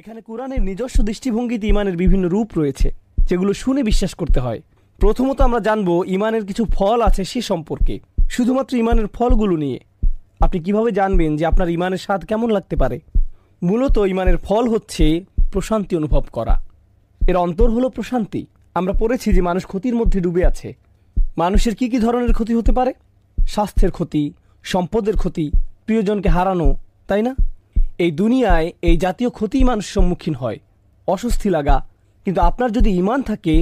এখানে কোরআনের নিজস্ব দৃষ্টিভঙ্গিতে ইমানের বিভিন্ন রূপ রয়েছে, যেগুলো শুনে বিশ্বাস করতে হয়। প্রথমত আমরা জানব ইমানের কিছু ফল আছে সে সম্পর্কে। শুধুমাত্র ইমানের ফলগুলো নিয়ে আপনি কিভাবে জানবেন যে আপনার ইমানের স্বাদ কেমন লাগতে পারে? মূলত ইমানের ফল হচ্ছে প্রশান্তি অনুভব করা। এর অন্তর হলো প্রশান্তি। আমরা পড়েছি যে মানুষ ক্ষতির মধ্যে ডুবে আছে। মানুষের কি কি ধরনের ক্ষতি হতে পারে? স্বাস্থ্যের ক্ষতি, সম্পদের ক্ষতি, প্রিয়জনকে হারানো, তাই না? এই দুনিয়ায় এই জাতীয় ক্ষতি মানুষ সম্মুখীন হয়, অস্বস্তি লাগা। কিন্তু আপনার যদি ঈমান থাকে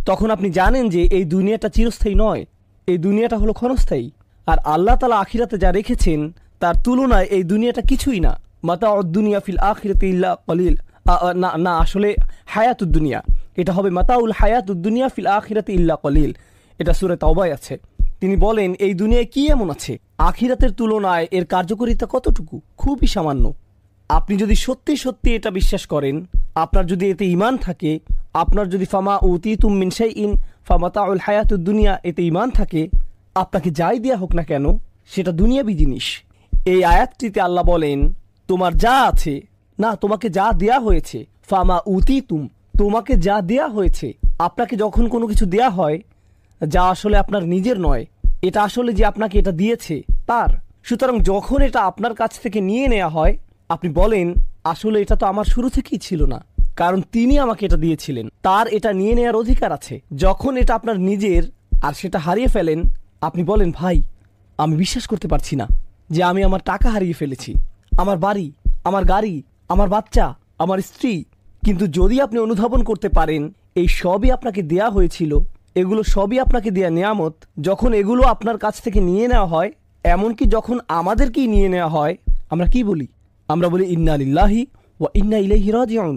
তখন আপনি জানেন যে এই দুনিয়াটা চিরস্থায়ী নয়, এই দুনিয়াটা হলো ক্ষণস্থায়ী। আর আল্লাহ তাআলা আখিরাতে যা রেখেছেন তার তুলনায় এই দুনিয়াটা কিছুই না। মাতাউদ দুনিয়া ফিল আখিরাতি ইল্লা কলিল। না, আসলে হায়াতুদ দুনিয়া, এটা হবে মাতাউল হায়াতুদ দুনিয়া ফিল আখিরাতি ইল্লা কলিল। এটা সূরা তাওবায় আছে। তিনি বলেন এই দুনিয়ায় কি এমন আছে আখিরাতের তুলনায় এর কার্যকারিতা কতটুকু? খুবই সামান্য। আপনি যদি সত্যি সত্যি এটা বিশ্বাস করেন, আপনার যদি এতে ঈমান থাকে, আপনার যদি ফামা উতিতুম মিন শাইইন ফামাতাউল হায়াতুদ দুনিয়া এতে ঈমান থাকে, আপনাকে যাই দেয়া হোক না কেন সেটা দুনিয়াবি জিনিস। এই আয়াতটিতে আল্লাহ বলেন তোমার যা আছে, না, তোমাকে যা দেয়া হয়েছে, ফামা উতিতুম, তোমাকে যা দেয়া হয়েছে। আপনাকে যখন কোনো কিছু দেয়া হয় যা আসলে আপনার নিজের নয়, এটা আসলে যে আপনাকে এটা দিয়েছে তার। সুতরাং যখন এটা আপনার কাছ থেকে নিয়ে নেওয়া হয়, আপনি বলেন আসলে এটা তো আমার শুরু থেকেই ছিল না, কারণ তিনি আমাকে এটা দিয়েছিলেন, তার এটা নিয়ে নেওয়ার অধিকার আছে। যখন এটা আপনার নিজের আর সেটা হারিয়ে ফেলেন, আপনি বলেন ভাই আমি বিশ্বাস করতে পারছি না যে আমি আমার টাকা হারিয়ে ফেলেছি, আমার বাড়ি, আমার গাড়ি, আমার বাচ্চা, আমার স্ত্রী। কিন্তু যদি আপনি অনুধাবন করতে পারেন এই সবই আপনাকে দেয়া হয়েছিল, এগুলো সবই আপনাকে দেয়া নিয়ামত, যখন এগুলো আপনার কাছ থেকে নিয়ে নেওয়া হয়, এমনকি যখন আমাদেরকেই নিয়ে নেওয়া হয়, আমরা কি বলি? আমরা বলি ইন্না লিল্লাহি ওয়া ইন্না ইলাইহি রাজিউন।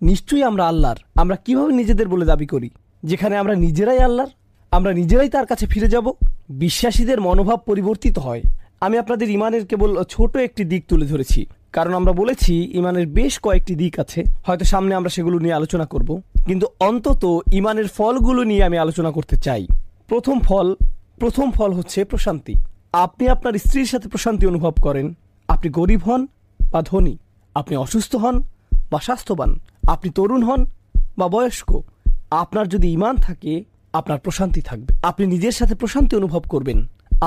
নিশ্চয়ই আমরা আল্লাহর। আমরা কিভাবে নিজেদের বলে দাবি করি, যেখানে আমরা নিজেরাই আল্লাহর, আমরা নিজেরাই তার কাছে ফিরে যাব? বিশ্বাসীদের মনোভাব পরিবর্তিত হয়। আমি আপনাদের ইমানের কেবল ছোট একটি দিক তুলে ধরেছি, কারণ আমরা বলেছি ইমানের বেশ কয়েকটি দিক আছে, হয়তো সামনে আমরা সেগুলো নিয়ে আলোচনা করব। কিন্তু অন্তত ইমানের ফলগুলো নিয়ে আমি আলোচনা করতে চাই। প্রথম ফল হচ্ছে প্রশান্তি। আপনি আপনার স্ত্রীর সাথে প্রশান্তি অনুভব করেন। আপনি গরিব হন বা ধনী, আপনি অসুস্থ হন বা স্বাস্থ্যবান, আপনি তরুণ হন বা বয়স্ক, আপনার যদি ঈমান থাকে আপনার প্রশান্তি থাকবে। আপনি নিজের সাথে প্রশান্তি অনুভব করবেন,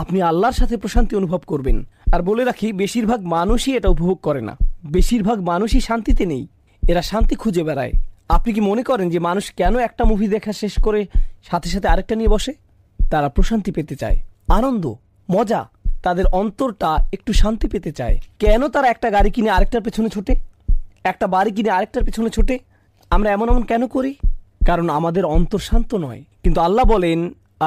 আপনি আল্লাহর সাথে প্রশান্তি অনুভব করবেন। আর বলে রাখি, বেশিরভাগ মানুষই এটা উপভোগ করে না। বেশিরভাগ মানুষই শান্তিতে নেই, এরা শান্তি খুঁজে বেড়ায়। আপনি কি মনে করেন যে মানুষ কেন একটা মুভি দেখা শেষ করে সাথে সাথে আরেকটা নিয়ে বসে? তারা প্রশান্তি পেতে চায়, আনন্দ, মজা, তাদের অন্তরটা একটু শান্তি পেতে চায়। কেন তারা একটা গাড়ি কিনে আরেকটার পেছনে ছোটে, একটা বাড়ি কিনে আরেকটার পেছনে ছোটে? আমরা এমন কেন করি? কারণ আমাদের অন্তর শান্ত নয়। কিন্তু আল্লাহ বলেন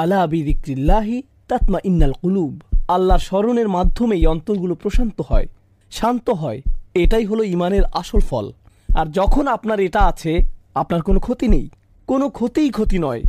আলা বিযিকরিল্লাহি তাতমাইন্নাল কুলুব। আল্লাহর স্মরণের মাধ্যমে এই অন্তরগুলো প্রশান্ত হয়, শান্ত হয়। এটাই হলো ইমানের আসল ফল। আর যখন আপনার এটা আছে, আপনার কোনো ক্ষতি নেই, কোনো ক্ষতিই ক্ষতি নয়।